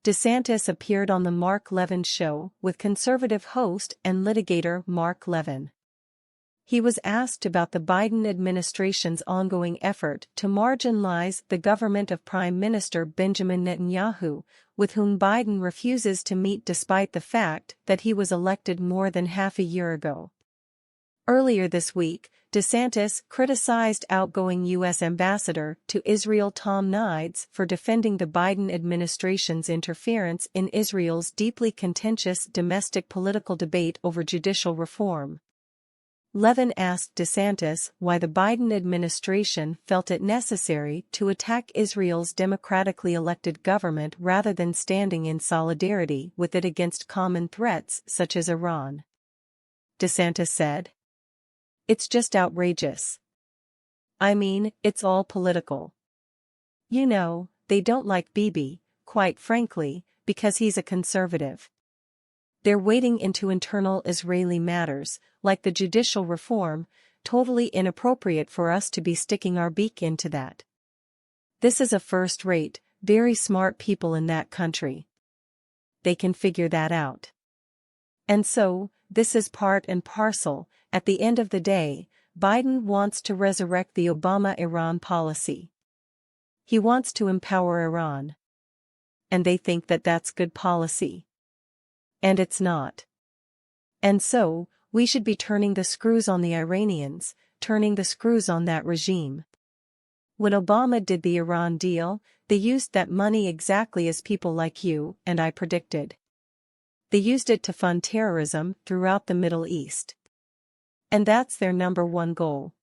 DeSantis appeared on the Mark Levin Show with conservative host and litigator Mark Levin. He was asked about the Biden administration's ongoing effort to marginalize the government of Prime Minister Benjamin Netanyahu, with whom Biden refuses to meet despite the fact that he was elected more than half a year ago. Earlier this week, DeSantis criticized outgoing U.S. Ambassador to Israel Tom Nides for defending the Biden administration's interference in Israel's deeply contentious domestic political debate over judicial reform. Levin asked DeSantis why the Biden administration felt it necessary to attack Israel's democratically elected government rather than standing in solidarity with it against common threats such as Iran. DeSantis said, "It's just outrageous. I mean, it's all political. You know, they don't like Bibi, quite frankly, because he's a conservative. They're wading into internal Israeli matters, like the judicial reform, totally inappropriate for us to be sticking our beak into that. This is a first-rate, very smart people in that country. They can figure that out. And so, this is part and parcel. At the end of the day, Biden wants to resurrect the Obama-Iran policy. He wants to empower Iran. And they think that that's good policy. And it's not. And so, we should be turning the screws on the Iranians, turning the screws on that regime. When Obama did the Iran deal, they used that money exactly as people like you and I predicted. They used it to fund terrorism throughout the Middle East. And that's their number one goal.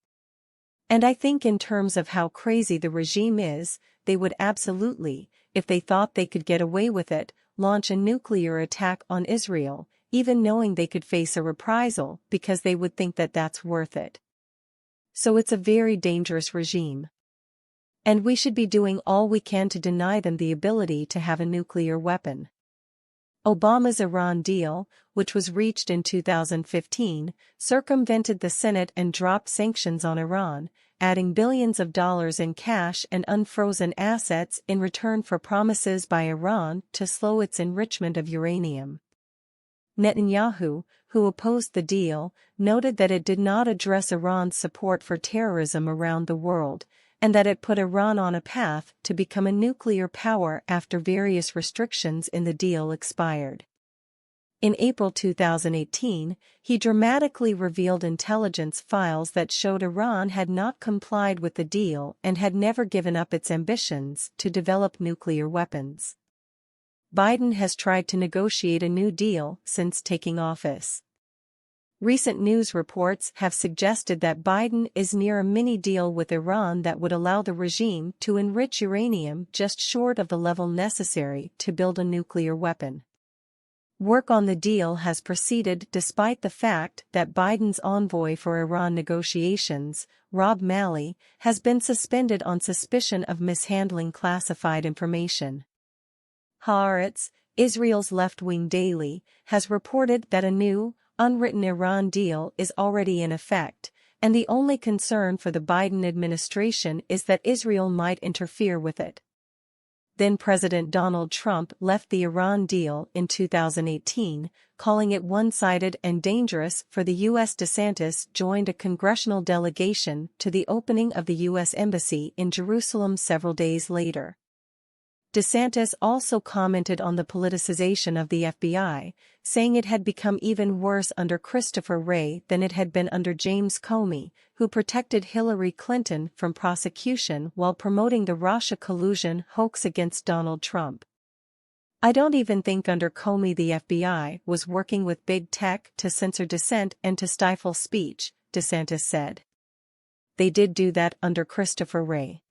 And I think in terms of how crazy the regime is, they would absolutely, if they thought they could get away with it, launch a nuclear attack on Israel, even knowing they could face a reprisal because they would think that that's worth it. So it's a very dangerous regime. And we should be doing all we can to deny them the ability to have a nuclear weapon. Obama's Iran deal, which was reached in 2015, circumvented the Senate and dropped sanctions on Iran, adding billions of dollars in cash and unfrozen assets in return for promises by Iran to slow its enrichment of uranium. Netanyahu, who opposed the deal, noted that it did not address Iran's support for terrorism around the world, and that it put Iran on a path to become a nuclear power after various restrictions in the deal expired. In April 2018, he dramatically revealed intelligence files that showed Iran had not complied with the deal and had never given up its ambitions to develop nuclear weapons. Biden has tried to negotiate a new deal since taking office. Recent news reports have suggested that Biden is near a mini-deal with Iran that would allow the regime to enrich uranium just short of the level necessary to build a nuclear weapon. Work on the deal has proceeded despite the fact that Biden's envoy for Iran negotiations, Rob Malley, has been suspended on suspicion of mishandling classified information. Haaretz, Israel's left-wing daily, has reported that a new, unwritten Iran deal is already in effect, and the only concern for the Biden administration is that Israel might interfere with it. Then President Donald Trump left the Iran deal in 2018, calling it one-sided and dangerous for the U.S. DeSantis joined a congressional delegation to the opening of the U.S. Embassy in Jerusalem several days later. DeSantis also commented on the politicization of the FBI, saying it had become even worse under Christopher Wray than it had been under James Comey, who protected Hillary Clinton from prosecution while promoting the Russia collusion hoax against Donald Trump. "I don't even think under Comey the FBI was working with big tech to censor dissent and to stifle speech," DeSantis said. "They did do that under Christopher Wray."